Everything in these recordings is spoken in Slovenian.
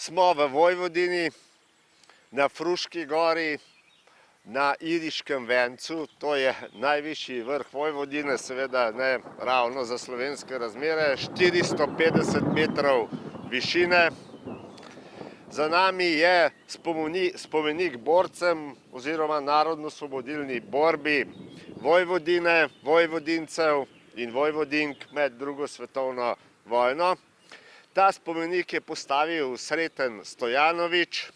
Smo v Vojvodini, na Fruški gori, na Iriškem vencu. To je najvišji vrh Vojvodine, seveda ne ravno za slovenske razmere, 450 metrov višine. Za nami je spomenik borcem oziroma narodno-osvobodilni borbi Vojvodine, vojvodincev in vojvodink med drugo svetovno vojno. Ta spomenik je postavil Sreten Stojanović,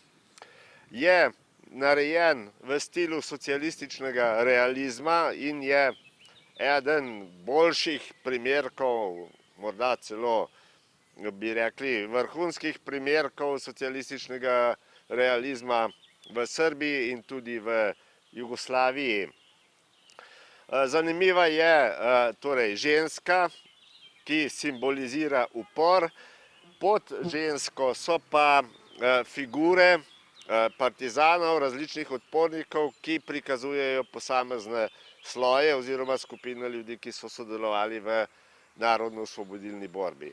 je narejen v stilu socialističnega realizma in je eden boljših primerkov, morda celo bi rekli vrhunskih primerkov socialističnega realizma v Srbiji in tudi v Jugoslaviji. Zanimiva je torej ženska, ki simbolizira upor. Pod žensko so pa figure partizanov, različnih odpornikov, ki prikazujejo posamezne sloje oziroma skupine ljudi, ki so sodelovali v narodno-osvobodilni borbi.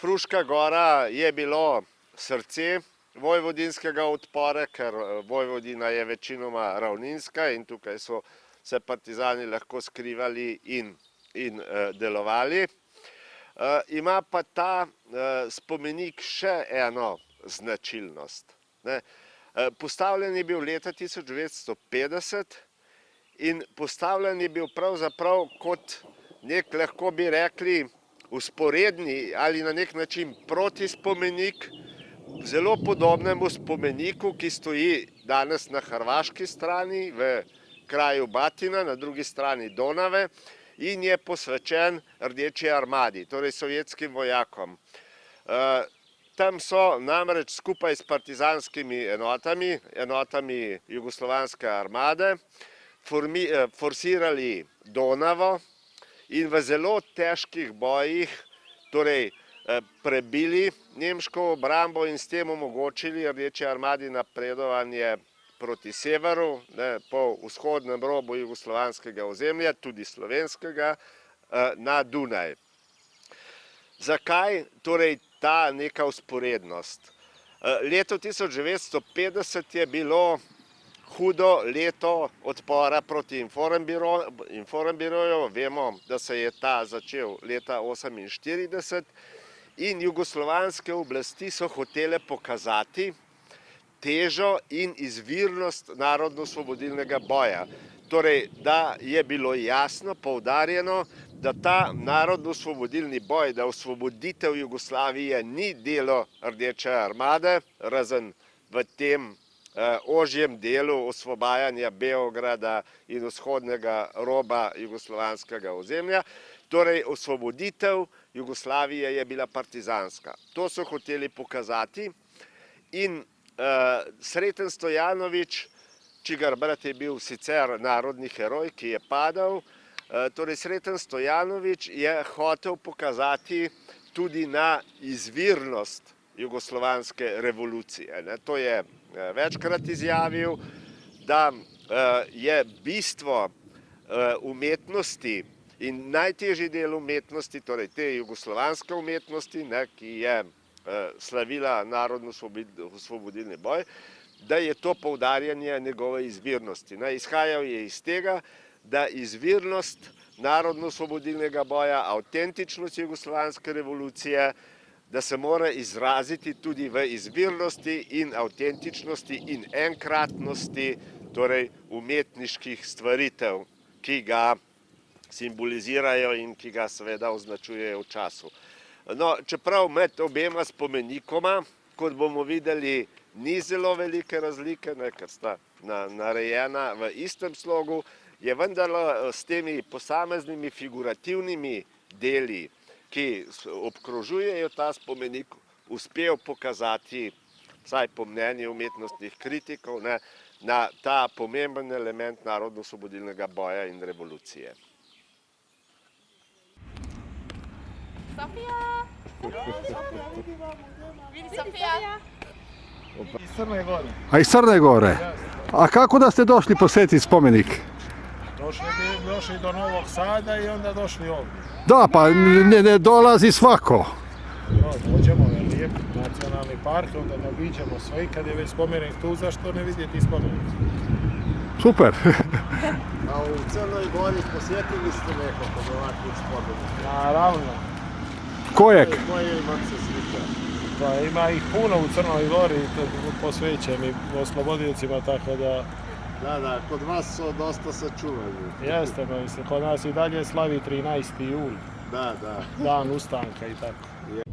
Fruška gora je bilo srce vojvodinskega odpora, ker Vojvodina je večinoma ravninska in tukaj so se partizani lahko skrivali in delovali. Ima pa ta spomenik še eno značilnost. Postavljen je bil leta 1950 in postavljen je bil pravzaprav kot nek, lahko bi rekli, vzporedni ali na nek način protispomenik zelo podobnemu spomeniku, ki stoji danes na hrvaški strani v kraju Batina, na drugi strani Donave in je posvečen Rdeči armadi, torej sovjetskim vojakom. Tam so namreč skupaj s partizanskimi enotami jugoslovanske armade forsirali Donavo in v zelo težkih bojih torej prebili nemško obrambo in s tem omogočili Rdeči armadi napredovanje proti severu, po vzhodnem robu jugoslovanskega ozemlja, tudi slovenskega, na Dunaj. Zakaj torej ta neka vzporednost? Leto 1950 je bilo hudo leto odpora proti informbiroju. Vemo, da se je ta začel leta 1948 in jugoslovanske oblasti so hotele pokazati težo in izvirnost narodno-osvobodilnega boja. Torej, da je bilo jasno poudarjeno, da ta narodno-osvobodilni boj, da osvoboditev Jugoslavije ni delo Rdeče armade, razen v tem ožjem delu osvobajanja Beograda in vzhodnega roba jugoslovanskega ozemlja. Torej, osvoboditev Jugoslavije je bila partizanska. To so hoteli pokazati in Sreten Stojanović, čigar brat je bil sicer narodni heroj, ki je padel, torej Sreten Stojanović je hotel pokazati tudi na izvirnost jugoslovanske revolucije. To je večkrat izjavil, da je bistvo umetnosti in najtežji del umetnosti, torej te jugoslovanske umetnosti, ki je slavila narodno-osvobodilni boj, da je to poudarjanje njegove izvirnosti. Izhajal je iz tega, da izvirnost narodno-osvobodilnega boja, avtentičnost jugoslovanske revolucije, da se mora izraziti tudi v izvirnosti in avtentičnosti in enkratnosti, torej umetniških stvaritev, ki ga simbolizirajo in ki ga seveda označujejo v času. No, čeprav med obema spomenikoma, kot bomo videli, ni zelo velike razlike, ker sta narejena v istem slogu, je vendarle s temi posameznimi figurativnimi deli, ki obkrožujejo ta spomenik, uspel pokazati, vsaj po mnenju umetnostnih kritikov, na ta pomemben element narodno-osvobodilnega boja in revolucije. Sofija! Vidi Sofija! Iz Crne Gore. A iz Crne Gore? A kako da ste došli posjetiti spomenik? Došli do Novog Sada i onda došli ovdje. Da, pa ne dolazi svako. Dođemo, lijep nacionalni park, onda da obiđemo sve i kad je već spomenik tu, zašto ne vidjeti spomenik? Super. A u Crnoj Gori posjetili ste neko kod ovakvih spomenika? Naravno, Kojeg? Koje vam se sviđa? pa ima ih puno u Crnoj Gori posvećeni oslobodiocima, tako da Da, kod vas su dosta sačuvani. jeste, pa mislim, kod nas i dalje slavi 13. jul, Da. dan ustanka i tako.